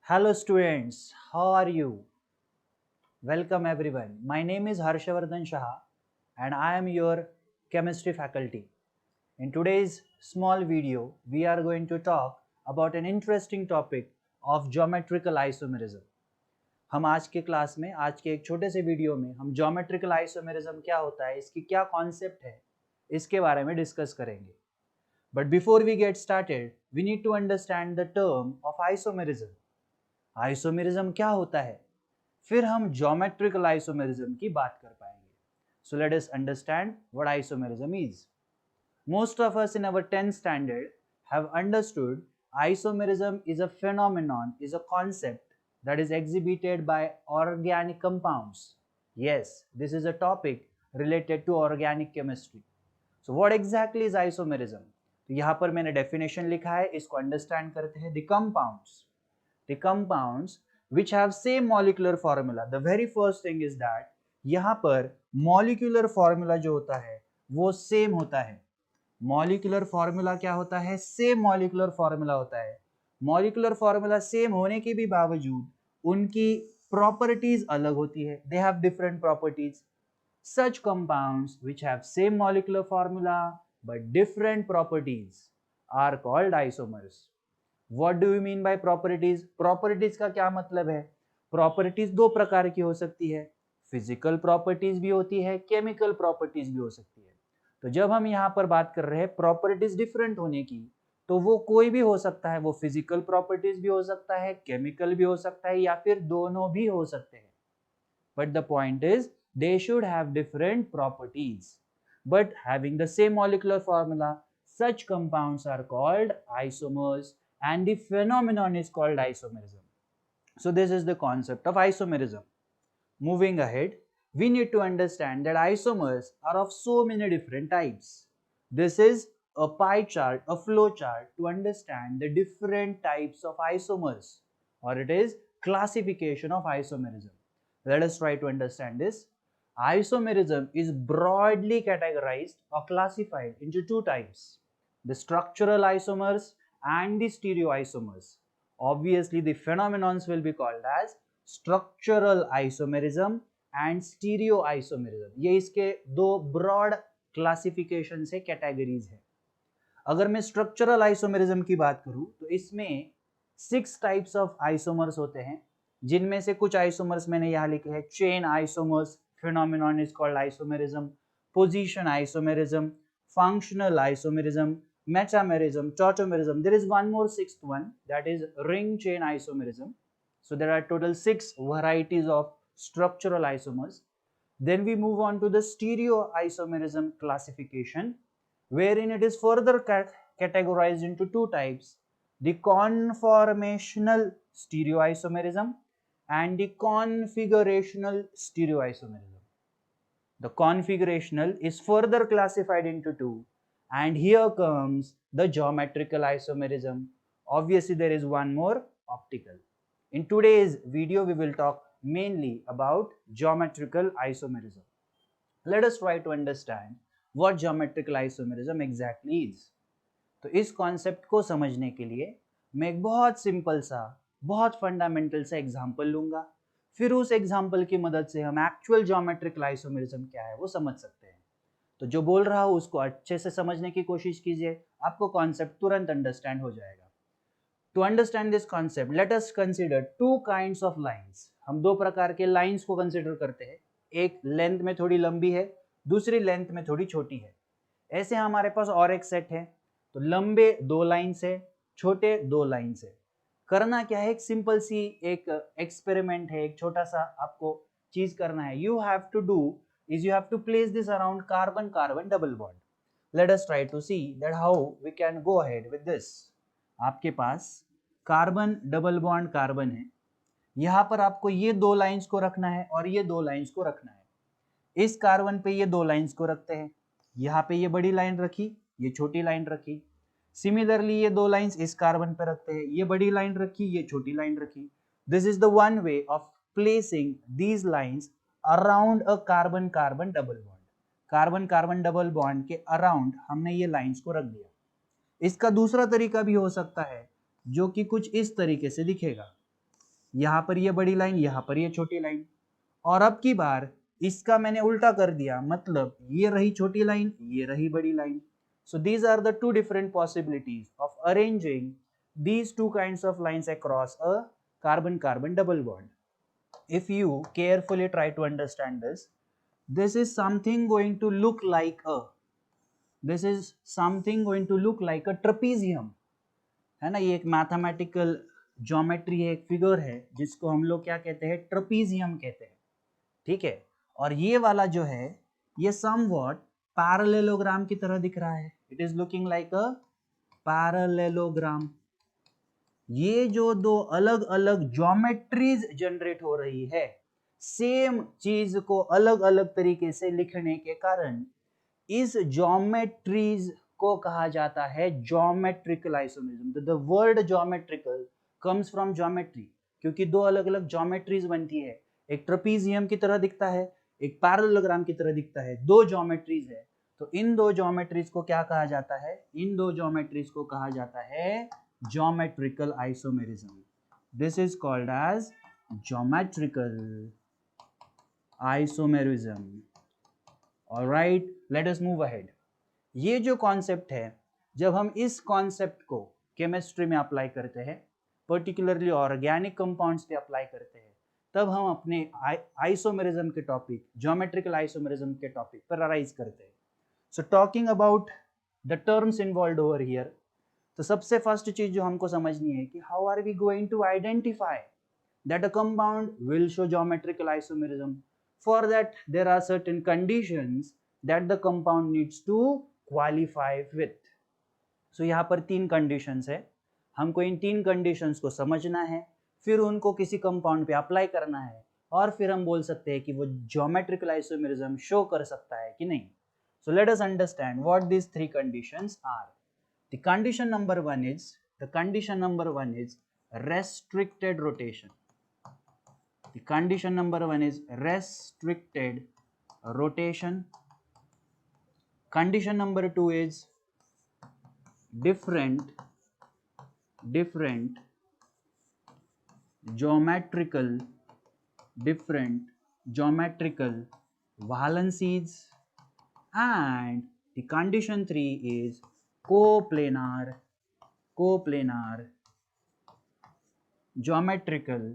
Hello students, how are you? Welcome everyone. My name is Harshavardhan Shah and I am your chemistry faculty. In today's small video, we are going to talk about an interesting topic of geometrical isomerism. हम आज के class में आज के एक छोटे से video में हम geometrical isomerism क्या होता है, इसकी क्या कॉन्सेप्ट है, इसके बारे में डिस्कस करेंगे. But before we get started, we need to understand the term of isomerism. Isomerism क्या होता है, फिर हम ज्योमेट्रिकल आइसोमेरिज्म की बात कर पाएंगे. So let us understand what isomerism is. Most of us in our 10th स्टैंडर्ड have understood isomerism is a phenomenon, is a concept that is exhibited by organic compounds. Yes, this is a topic related to organic chemistry. So what exactly is isomerism? तो यहाँ पर मैंने definition लिखा है, इसको understand करते हैं. The compounds which have same molecular formula. The very first thing is that यहाँ पर molecular formula जो होता है वो same होता है. Molecular formula क्या होता है? Same molecular formula होता है. Molecular formula same होने के भी बावजूद उनकी properties अलग होती है. They have different properties. Such compounds which have same molecular formula but different properties are called isomers. What do you mean by properties? Properties का क्या मतलब है? Properties दो प्रकार की हो सकती है. Physical properties भी होती है, chemical properties भी हो सकती है. तो जब हम यहाँ पर बात कर रहे हैं properties different होने की, तो वो कोई भी हो सकता है. वो physical properties भी हो सकता है, chemical भी हो सकता है, या फिर दोनों भी हो सकते हैं. But the point is they should have different properties. But having the same molecular formula, such compounds are called isomers. And the phenomenon is called isomerism. So this is the concept of isomerism. Moving ahead, we need to understand that isomers are of so many different types. This is a pie chart, a flow chart to understand the different types of isomers, or it is classification of isomerism. Let us try to understand this. Isomerism is broadly categorized or classified into two types: the structural isomers and the stereoisomers. Obviously, the phenomenons will be called as structural isomerism and stereoisomerism. ये इसके दो broad classification से categories है. अगर मैं structural isomerism की बात करूं तो इसमें 6 types of isomers होते हैं, जिनमें से कुछ isomers मैंने यहाँ लिखे हैं. chain isomers, phenomenon is called isomerism, position isomerism, functional isomerism, metamerism, tautomerism. There is one more sixth one, that is ring chain isomerism. So there are total 6 varieties of structural isomers. Then we move on to the stereoisomerism classification, wherein it is further categorized into two types: the conformational stereoisomerism and the configurational stereoisomerism. The configurational is further classified into two, and here comes the geometrical isomerism. Obviously, there is one more: optical. In today's video, we will talk mainly about geometrical isomerism. Let us try to understand what geometrical isomerism exactly is. तो इस concept को समझने के लिए मैं एक बहुत simple सा, बहुत फंडामेंटल सा एग्जांपल लूंगा. फिर उस एग्जांपल की मदद से हम एक्चुअल ज्योमेट्रिकल आइसोमेरिज्म क्या है वो समझ सकते हैं. तो जो बोल रहा हूं उसको अच्छे से समझने की कोशिश कीजिए, आपको कॉन्सेप्ट तुरंत अंडरस्टैंड हो जाएगा. To understand this concept, let us consider two kinds of lines. हम दो प्रकार के लाइंस को कंसीडर करते हैं. एक लेंथ में थोड़ी लंबी है, दूसरी लेंथ में थोड़ी छोटी है. ऐसे हमारे पास और एक सेट है. तो लंबे दो लाइंस है, छोटे दो लाइंस है. करना क्या है, एक सिंपल सी एक एक्सपेरिमेंट है, एक छोटा सा आपको चीज करना है. You have to do is you have to place this around carbon carbon double bond. Let us try to see that how we can go ahead with this. आपके पास कार्बन डबल बॉन्ड कार्बन है. यहाँ पर आपको ये दो lines को रखना है और ये दो लाइंस को रखना है. इस कार्बन पे ये दो लाइंस को रखते हैं. यहाँ पे ये बड़ी लाइन रखी, ये छोटी लाइन रखी. सिमिलरली ये दो लाइंस इस कार्बन पे रखते हैं, ये बड़ी लाइन रखी, ये छोटी लाइन रखी. This is the one way of placing these lines around a carbon carbon double bond. Carbon carbon double bond के अराउंड हमने ये लाइंस को रख दिया. इसका दूसरा तरीका भी हो सकता है जो कि कुछ इस तरीके से दिखेगा. यहाँ पर ये बड़ी लाइन, यहाँ पर ये छोटी लाइन, और अब की बार इसका मैंने उल्टा कर दिया, मतलब ये रही छोटी लाइन, ये रही बड़ी line. So these are the two different possibilities of arranging these two kinds of lines across a carbon-carbon double bond. If you carefully try to understand this, this is something going to look like a trapezium, है ना. ये एक mathematical geometry है, एक figure है जिसको हम लोग क्या कहते हैं, ट्रपीजियम कहते हैं. ठीक है, और ये वाला जो है ये समवॉट पैरेललोग्राम की तरह दिख रहा है. It is looking like a parallelogram. ये जो दो अलग अलग ज्योमेट्रीज जनरेट हो रही है, सेम चीज को अलग अलग तरीके से लिखने के कारण इस ज्योमेट्रीज को कहा जाता है geometrical isomerism. The word geometrical comes from geometry, क्योंकि दो अलग अलग ज्योमेट्रीज बनती है. एक ट्रपीजियम की तरह दिखता है, एक पैरेललोग्राम की तरह दिखता है. दो ज्योमेट्रीज है, तो इन दो ज्योमेट्रीज को क्या कहा जाता है, इन दो ज्योमेट्रीज को कहा जाता है geometrical isomerism. This is called as geometrical isomerism. Alright, let us move ahead. ये जो कॉन्सेप्ट है, जब हम इस कॉन्सेप्ट को केमिस्ट्री में अप्लाई करते हैं, पर्टिकुलरली ऑर्गेनिक कंपाउंड्स पे अप्लाई करते हैं, तब हम अपने आइसोमेरिज्म के टॉपिक, ज्योमेट्रिकल आइसोमेरिज्म के टॉपिक पर अराइज करते हैं. So talking about the terms involved over here, तो सबसे फर्स्ट चीज जो हमको समझनी है कि how are we going to identify that a compound will show geometrical isomerism. For that there are certain conditions that the compound needs to qualify with. So यहाँ पर तीन कंडीशंस है, हमको इन तीन कंडीशंस को समझना है, फिर उनको किसी कंपाउंड पे अप्लाई करना है, और फिर हम बोल सकते हैं कि वो ज्योमेट्रिकल आइसोमेरिज्म शो कर सकता है कि नहीं. सो let us understand what these three conditions are. The condition number one is restricted rotation. The condition number one is restricted rotation. Condition number two is different geometrical valencies, and the condition 3 is coplanar geometrical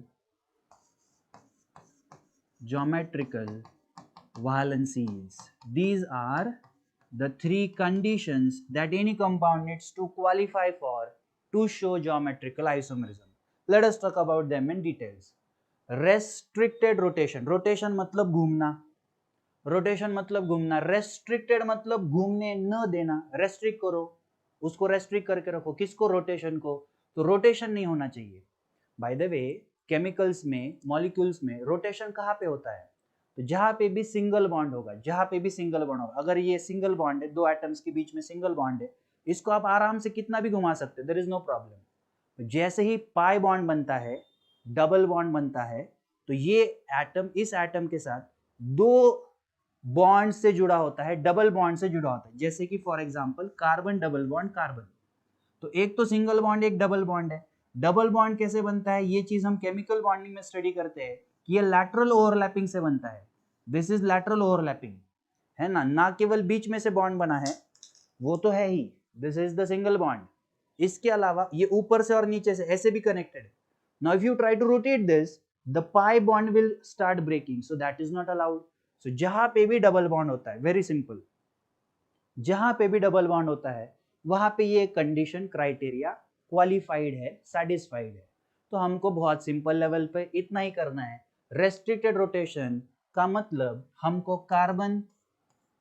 valencies. These are the three conditions that any compound needs to qualify for to show geometrical isomerism. Let us talk about them in details. Restricted rotation. Rotation मतलब घूमना. Rotation मतलब घूमना. Restricted मतलब घूमने न देना. Restrict करो, उसको रेस्ट्रिक्ट करके रखो. किसको? रोटेशन को. तो रोटेशन नहीं होना चाहिए. बाय द वे, केमिकल्स में, मॉलिक्यूल्स में रोटेशन कहाँ पे होता है? तो जहां पे भी सिंगल बॉन्ड होगा, अगर ये सिंगल बॉन्ड है, दो एटम्स के बीच में सिंगल बॉन्ड है, इसको आप आराम से कितना भी घुमा सकते हैं, देयर इज नो प्रॉब्लम. जैसे ही पाई बॉन्ड बनता है, डबल बॉन्ड बनता है, तो ये एटम इस एटम के साथ दो बॉन्ड से जुड़ा होता है, डबल बॉन्ड से जुड़ा होता है. जैसे कि for example carbon double bond carbon, तो एक तो सिंगल बॉन्ड, एक डबल बॉन्ड है. डबल बॉन्ड कैसे बनता है? ये चीज हम केमिकल बॉन्डिंग में स्टडी करते हैं कि ये लैटरल ओवरलैपिंग से बनता है. दिस इज लैटरल ओवरलैपिंग, है ना केवल बीच में से बॉन्ड बना है, वो तो है ही, this is the single bond. इसके अलावा ये ऊपर से और नीचे से ऐसे भी कनेक्टेड है. Now if you try to rotate this, the pi bond will start breaking, so that is not allowed. So जहां पे भी डबल बॉन्ड होता है, वेरी सिंपल, जहां पे भी डबल बॉन्ड होता है वहां पे ये कंडीशन क्राइटेरिया क्वालिफाइड है, सेटिस्फाइड है. तो हमको बहुत सिंपल लेवल पे इतना ही करना है. रेस्ट्रिक्टेड रोटेशन का मतलब हमको कार्बन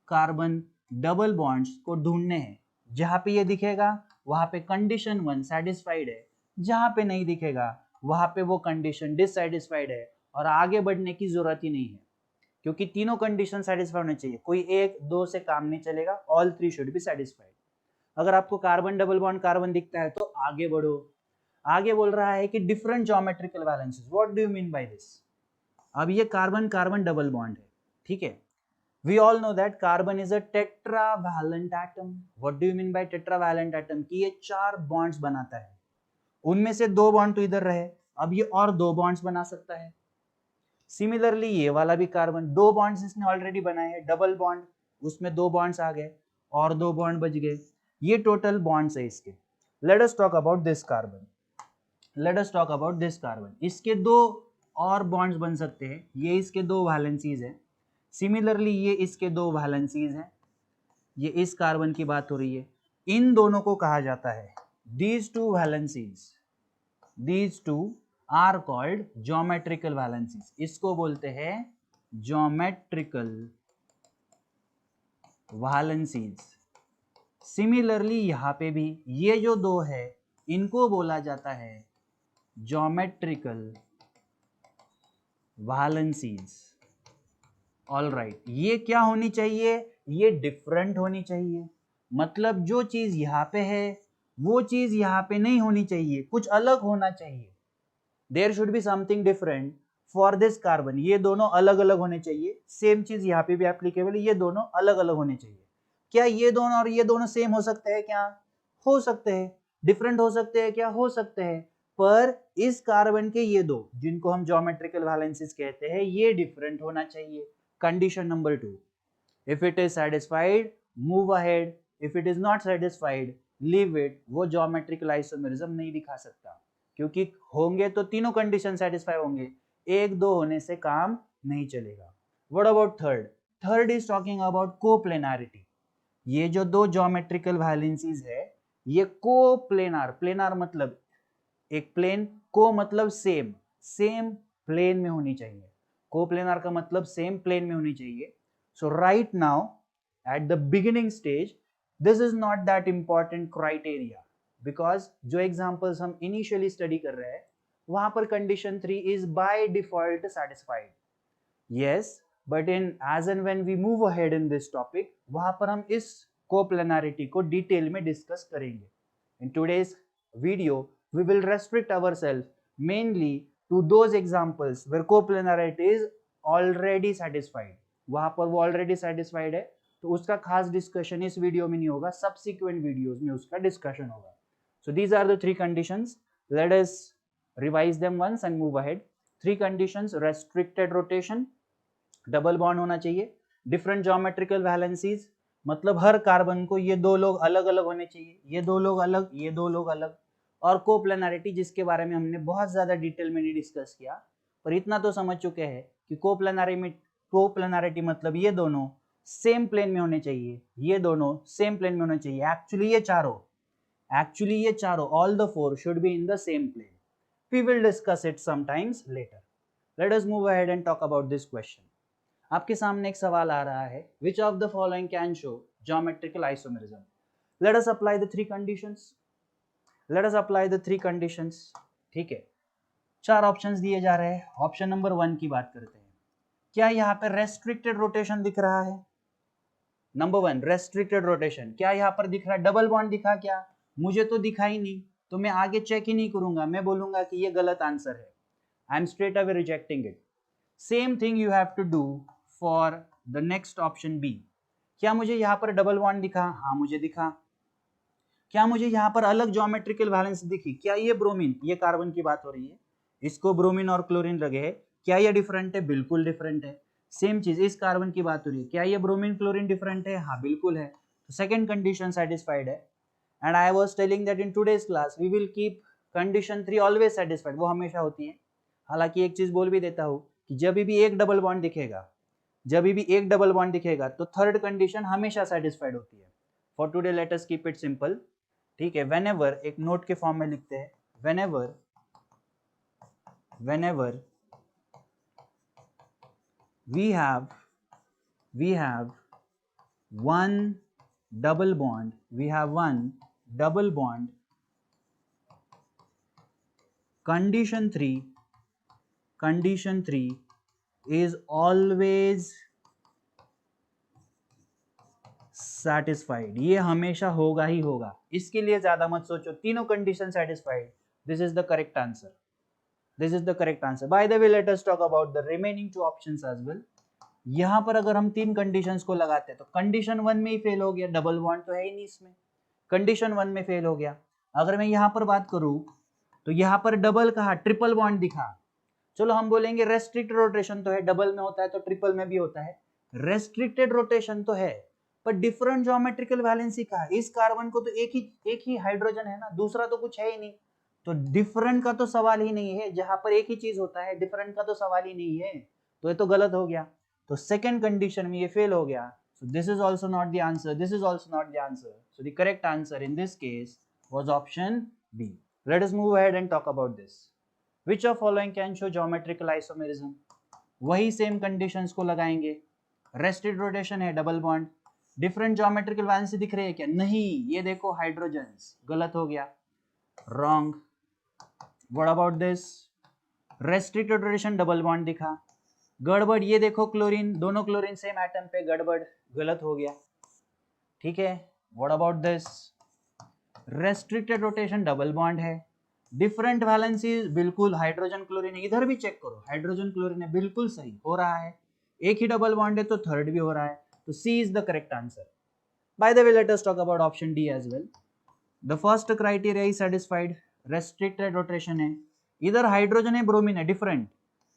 कार्बन डबल बॉन्ड्स को ढूंढने हैं. जहां पे ये दिखेगा वहां पे कंडीशन 1 सेटिस्फाइड है, जहां पे नहीं दिखेगा वहां पे वो कंडीशन डिससेटिस्फाइड है, और आगे बढ़ने की जरूरत ही नहीं है, क्योंकि तीनों कंडीशन सेटिस्फाई होने चाहिए. कोई एक दो से काम नहीं चलेगा, all three should be satisfied. अगर आपको कार्बन डबल बॉन्ड कार्बन दिखता है तो आगे बढ़ो. आगे बोल रहा है कि different geometrical valences. What do you mean by this? अब ये कार्बन कार्बन डबल बॉन्ड है, ठीक है. We all know that carbon is a tetravalent atom. What do you mean by tetravalent atom? कि ये 4 बॉन्ड्स बनाता है, उनमें से 2 बॉन्ड तो इधर रहे अब ये और 2 बॉन्ड्स बना सकता है। सिमिलरली ये वाला भी कार्बन 2 बॉन्ड्स इसने ऑलरेडी बनाए हैं, डबल बॉन्ड, उसमें 2 बॉन्ड्स आ गए और 2 बॉन्ड बच गए। ये टोटल बॉन्ड्स है इसके। Late us talk about this carbon, late us talk about this carbon. इसके 2 और बॉन्ड्स बन सकते हैं, ये इसके 2 वैलेंसीज हैं। सिमिलरली ये इसके 2 वैलेंसीज हैं। ये इस कार्बन की बात हो रही है। इन दोनों को कहा जाता है, these two valencies, these two are called geometrical valencies। इसको बोलते हैं geometrical valencies। सिमिलरली यहां पे भी ये जो 2 है इनको बोला जाता है geometrical valencies। ऑल राइट, ये क्या होनी चाहिए, ये डिफरेंट होनी चाहिए। मतलब जो चीज यहाँ पे है वो चीज यहाँ पे नहीं होनी चाहिए, कुछ अलग होना चाहिए। There should be something different for this carbon. ये दोनों अलग अलग होने चाहिए। सेम चीज यहाँ पे भी एप्लीकेबल है, ये दोनों अलग अलग होने चाहिए। क्या ये दोनों और ये दोनों सेम हो सकते हैं? क्या हो सकते हैं। डिफरेंट हो सकते हैं? क्या हो सकते हैं। पर इस कार्बन के ये 2 जिनको हम ज्योमेट्रिकल वैलेंसीज कहते हैं, ये डिफरेंट होना चाहिए। Condition number 2, if it is satisfied move ahead, if it is not satisfied leave it। वो ज्योमेट्रिकल आइसोमेरिज्म नहीं दिखा सकता, क्योंकि होंगे तो तीनों कंडीशन सेटिस्फाई होंगे, 1-2 होने से काम नहीं चलेगा। What about third? Third is talking about coplanarity. ये जो 2 ज्योमेट्रिकल वैलेंसीज है ये कोप्लेनार, प्लेनार मतलब एक प्लेन, को मतलब सेम, सेम प्लेन में होनी चाहिए। कोप्लेनार का मतलब सेम प्लेन में होनी चाहिए। So right now at the beginning stage this is not that important criteria, because जो examples हम initially study कर रहे हैं वहां पर condition 3 is by default satisfied। Yes, but in as and when we move ahead in this topic वहां पर हम इस coplanarity को detail में discuss करेंगे। In today's video we will restrict ourselves mainly to those examples where coplanarity is already satisfied। वहां पर वो ऑलरेडी सेटिस्फाइड है, तो उसका खास डिस्कशन इस वीडियो में नहीं होगा, सब्सिक्वेंट वीडियोस में उसका डिस्कशन होगा। So these are the 3 conditions, let us revise them once and move ahead. 3 conditions: restricted rotation, double bond होना चाहिए, डिफरेंट ज्योमेट्रिकल वैलेंसीज, मतलब हर कार्बन को ये 2 लोग अलग अलग होने चाहिए, ये 2 लोग अलग, ये 2 लोग अलग, और कोप्लेनारिटी जिसके बारे में हमने बहुत ज्यादा डिटेल में नहीं डिस्कस किया, पर इतना तो समझ चुके हैं कि कोप्लेनारिटी मतलब ये दोनों सेम प्लेन में होने चाहिए, ये दोनों सेम प्लेन में होने चाहिए। एक्चुअली ये चारों all the 4 should be in the same plane. We will discuss it sometimes later. Let us move ahead and talk about this question. आपके सामने एक सवाल आ रहा है, which of the following can show geometrical isomerism? Let us apply the 3 conditions. Let us apply the 3 conditions। ठीक है, 4 options दिए जा रहे हैं। ऑप्शन नंबर 1 की बात करते हैं। क्या यहाँ पे रेस्ट्रिक्टेड रोटेशन दिख रहा है? नंबर 1 रेस्ट्रिक्टेड रोटेशन, क्या यहाँ पर दिख रहा है? डबल बॉन्ड दिखा क्या? मुझे तो दिखा ही नहीं, तो मैं आगे चेक ही नहीं करूंगा, मैं बोलूंगा कि ये गलत आंसर है। I am straight away rejecting it. Same thing you have to do for the next option B. क्या मुझे यहाँ पर डबल बॉन्ड दिखा? हाँ मुझे दिखा। क्या मुझे यहाँ पर अलग ज्योमेट्रिकल वैलेंस दिखी? क्या ये ब्रोमीन, ये कार्बन की बात हो रही है, इसको ब्रोमीन और क्लोरीन लगे है, क्या ये डिफरेंट है? बिल्कुल डिफरेंट है। सेम चीज इस कार्बन की बात हो रही है, क्या ये ब्रोमीन क्लोरीन डिफरेंट है? हाँ बिल्कुल है। तो सेकंड कंडीशन सेटिस्फाइड है। And I was telling that in today's class we will keep condition 3 always satisfied, वो हमेशा होती है। हालांकि एक चीज बोल भी देता हूँ कि जब भी एक डबल बॉन्ड दिखेगा, तो थर्ड कंडीशन हमेशा सेटिस्फाइड होती है। For today let us keep it simple. ठीक है, व्हेनेवर, एक नोट के फॉर्म में लिखते हैं, whenever we have one double bond, condition 3 is always satisfied। ये हमेशा होगा ही होगा, इसके लिए ज्यादा मत सोचो, तीनों condition satisfied. This is the correct answer. By the way, let us talk about the remaining 2 options as well। यहाँ पर अगर हम 3 कंडीशंस को लगाते हैं तो कंडीशन 1 में ही फेल हो गया, डबल बॉन्ड तो है ही नहीं इसमें, कंडीशन 1 में फेल हो गया। अगर मैं यहाँ पर बात करूँ तो यहाँ पर डबल कहा, ट्रिपल बॉन्ड दिखा। चलो हम बोलेंगे रेस्ट्रिक्टेड रोटेशन तो है, डबल में होता है तो ट्रिपल में भी होता है। रेस्ट्रिक्टेड रोटेशन तो है पर डिफरेंट ज्योमेट्रिकल वैलेंसी का, इस कार्बन को तो एक ही हाइड्रोजन है ना, दूसरा तो कुछ है ही नहीं, तो डिफरेंट का तो सवाल ही नहीं है। जहां पर एक ही चीज होता है डिफरेंट का तो सवाल ही नहीं है, तो ये तो गलत हो गया। तो सेकंड कंडीशन में ये फेल हो गया। So this is also not the answer. This is also not the answer. So the correct answer in this case was option B. Let us move ahead and talk about this. Which of following can show geometrical isomerism? वही same conditions को लगाएंगे। Rested rotation है, double bond, different geometrical valency दिख रही है क्या? नहीं, ये देखो हाइड्रोजन्स, गलत हो गया, wrong. What about this? Restricted rotation, double bond दिखा, गड़बड़। ये देखो क्लोरीन, दोनों क्लोरीन सेम एटम पे, गड़बड़, गलत हो गया, ठीक है। What about this? Restricted rotation, double bond है, डिफरेंट वैलेंसी, बिल्कुल हाइड्रोजन क्लोरीन, इधर भी चेक करो, हाइड्रोजन क्लोरीन है, बिल्कुल सही हो रहा है, एक ही डबल बॉन्ड है तो थर्ड भी हो रहा है, तो C is the correct answer. By the way, let us talk about option D as well. The first criteria is satisfied, restricted rotation है, इधर हाइड्रोजन है, ब्रोमीन है, डिफरेंट,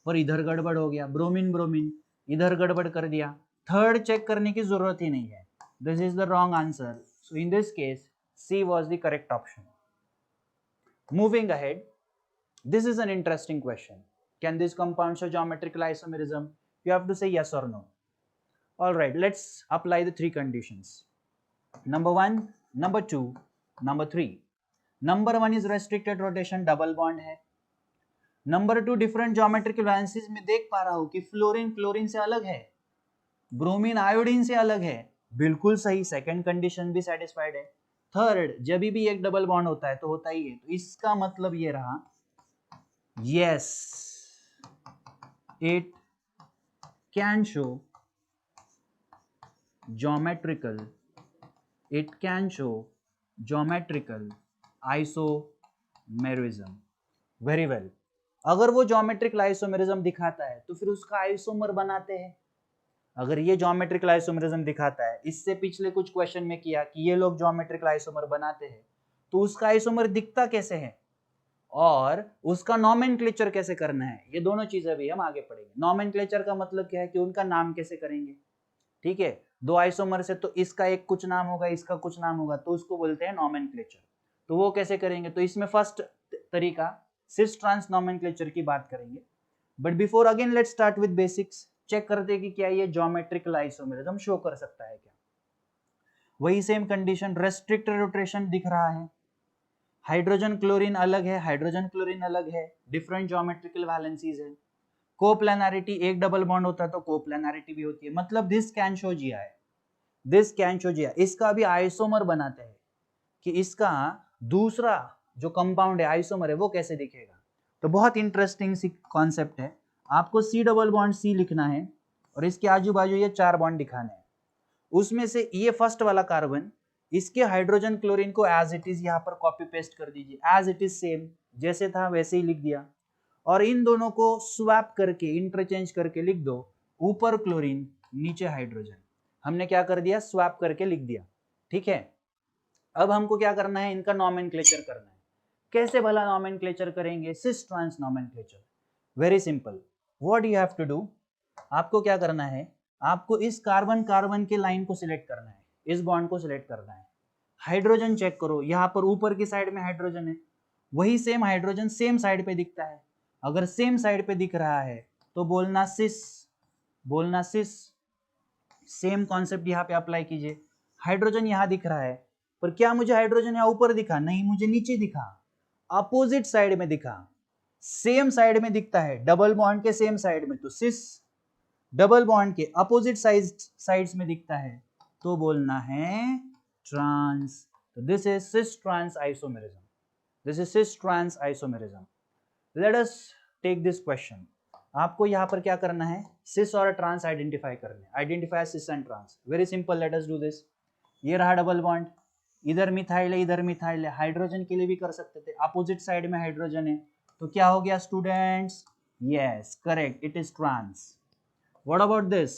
पर इधर गड़बड़ हो गया, ब्रोमीन ब्रोमीन, इधर गड़बड़ कर दिया, थर्ड चेक करने की जरूरत ही नहीं है। This is the wrong answer, so in this case she was the correct option. Moving ahead, this is an interesting question. Can this compound show geometrical isomerism? You have to say yes or no. All right, let's apply the three conditions. Number 1, number 2, number 3. Number 1 is restricted rotation, double bond है. Number 2, different geometrical valencies में देख पा रहा हूँ कि fluorine chlorine से अलग है, ब्रोमीन आयोडीन से अलग है, बिल्कुल सही, सेकंड कंडीशन भी सेटिस्फाइड है। थर्ड, जब भी एक डबल बॉन्ड होता है तो होता ही है, तो इसका मतलब ये रहा, yes, it can show geometrical, it can show geometrical isomerism. Very well, अगर वो ज्योमेट्रिकल आइसोमेरिज्म दिखाता है तो फिर उसका आइसोमर बनाते हैं। अगर ये ज्योमेट्रिकल आइसोमरिज्म दिखाता है, इससे पिछले कुछ क्वेश्चन में किया कि ये लोग ज्योमेट्रिकल आइसोमर बनाते हैं, तो उसका आइसोमर दिखता कैसे है और उसका नॉमेनक्लेचर कैसे करना है, ये दोनों चीजें भी हम आगे पढ़ेंगे। नॉमेनक्लेचर का मतलब क्या है कि उनका नाम कैसे करेंगे, ठीक है। दो आइसोमर से तो इसका एक कुछ नाम होगा, इसका कुछ नाम होगा, तो उसको बोलते हैं नॉमेनक्लेचर। तो वो कैसे करेंगे, तो इसमें फर्स्ट तरीका सिस ट्रांस नॉमेनक्लेचर की बात करेंगे। But before again let's start with basics. Check करते हैं कि क्या ये ज्योमेट्रिकल आइसोमेरिज्म शो कर सकता है क्या। वही सेम कंडीशन, रेस्ट्रिक्टेड रोटेशन दिख रहा है, हाइड्रोजन क्लोरीन अलग है, हाइड्रोजन क्लोरीन अलग है, डिफरेंट ज्योमेट्रिकल वैलेंसीज है, कोप्लेनरिटी, एक डबल बॉन्ड होता है तो कोप्लेनरिटी भी होती है, मतलब दिस कैन शो जिया है, दिस कैन शो जिया। इसका भी आइसोमर बनाते हैं कि इसका दूसरा जो कंपाउंड है, आइसोमर है, वो कैसे दिखेगा। तो बहुत इंटरेस्टिंग सी कॉन्सेप्ट है। आपको सी डबल बॉन्ड सी लिखना है और इसके आजू बाजू ये 4 बॉन्ड दिखाने हैं। उसमें से ये फर्स्ट वाला कार्बन, इसके हाइड्रोजन क्लोरीन को एज इट इज यहाँ पर कॉपी पेस्ट कर दीजिए, एज इट इज सेम, जैसे था वैसे ही लिख दिया। और इन दोनों को स्वैप करके, इंटरचेंज करके लिख दो, ऊपर क्लोरीन नीचे हाइड्रोजन। हमने क्या कर दिया, स्वैप करके लिख दिया, ठीक है। अब हमको क्या करना है, इनका नॉमेनक्लेचर करना है। कैसे भला नॉमेनक्लेचर करेंगे, cis trans nomenclature. Very simple, what you have to do, आपको क्या करना है, आपको इस कार्बन कार्बन के लाइन को सिलेक्ट करना है, इस बॉन्ड को सिलेक्ट करना है। हाइड्रोजन चेक करो, यहाँ पर ऊपर की साइड में हाइड्रोजन है, वही सेम हाइड्रोजन सेम साइड पे दिखता है। अगर सेम साइड पे दिख रहा है तो बोलना सिस, बोलना सिस। सेम कॉन्सेप्ट यहाँ पे अप्लाई कीजिए। हाइड्रोजन यहाँ दिख रहा है, पर क्या मुझे हाइड्रोजन यहाँ ऊपर दिखा, नहीं, मुझे नीचे दिखा, अपोजिट साइड में दिखा, सेम साइड में दिखता है, डबल बॉन्ड के सेम साइड में, तो सिस। डबल बॉन्ड के अपोजिट साइड्स में दिखता है तो बोलना है ट्रांस। तो this is cis trans isomerism, this is cis trans isomerism. Let us take this question. आपको यहाँ पर क्या करना है, सिस और ट्रांस आइडेंटिफाई करने, identify cis and trans. Very simple, let us do this. ये रहा डबल बॉन्ड, इधर मिथाइल है, इधर मिथाइल है, हाइड्रोजन के लिए भी कर सकते थे, अपोजिट साइड में हाइड्रोजन है, तो क्या हो गया students, yes correct, it is trans. What about this,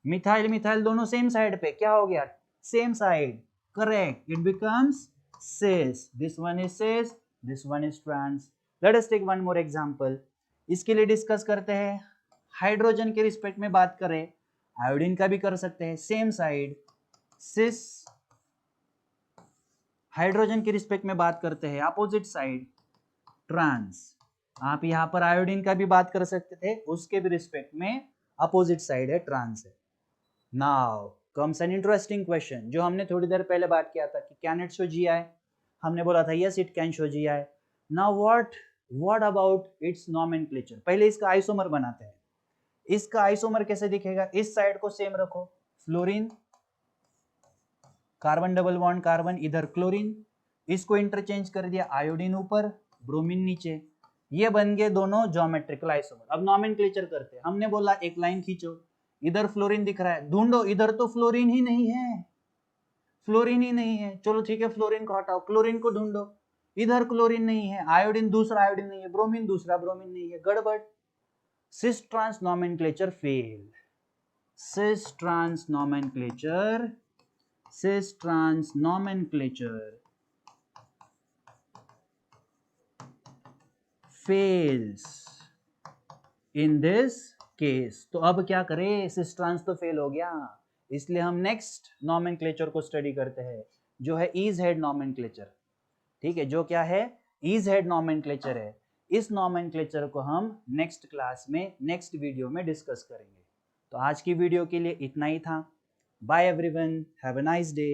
methyl methyl दोनों सेम साइड पे, क्या हो गया, same side, correct, it becomes cis. This one is cis, this one is trans. Let us take one more example. इसके लिए discuss करते हैं, hydrogen के रिस्पेक्ट में बात करें, आयोडीन का भी कर सकते हैं, सेम साइड सिस। हाइड्रोजन के रिस्पेक्ट में बात करते हैं, अपोजिट साइड ट्रांस। आप यहां पर आयोडीन का भी बात कर सकते थे, उसके भी रिस्पेक्ट में अपोजिट साइड है, ट्रांस है। Now comes an interesting question, जो हमने थोड़ी देर पहले बात किया था कि कैन इट शो जीआई, हमने बोला था yes it can show GI. Now what about it's nomenclature. पहले इसका आइसोमर बनाते हैं। इसका आइसोमर कैसे दिखेगा, इस साइड को सेम रखो, fluorine, carbon double bond carbon, इधर क्लोरीन, इसको इंटरचेंज कर दिया, आयोडीन ऊपर ब्रोमीन नीचे, ये बन गए दोनों ज्योमेट्रिकल आइसोमर। अब नोमेनक्लेचर करते हैं, हमने बोला एक लाइन खींचो, इधर फ्लोरीन दिख रहा है, ढूंढो, इधर तो फ्लोरीन ही नहीं है, फ्लोरीन ही नहीं है, चलो ठीक है फ्लोरीन को हटाओ, क्लोरीन को ढूंढो, इधर क्लोरीन नहीं है, आयोडीन दूसरा आयोडीन नहीं है, ब्रोमीन दूसरा ब्रोमीन नहीं है, गड़बड़। Cis trans nomenclature fail, cis trans nomenclature, cis trans nomenclature fails in this case। तो अब क्या करें, cis trans तो फेल हो गया, इसलिए हम नेक्स्ट नोमेनक्लेचर को स्टडी करते हैं, जो है ईज हेड नोमेनक्लेचर। ठीक है, जो क्या है, ईज हेड नोमेनक्लेचर है। इस नोमेनक्लेचर को हम नेक्स्ट क्लास में, नेक्स्ट वीडियो में डिस्कस करेंगे। तो आज की वीडियो के लिए इतना ही था। Bye everyone, have a nice day.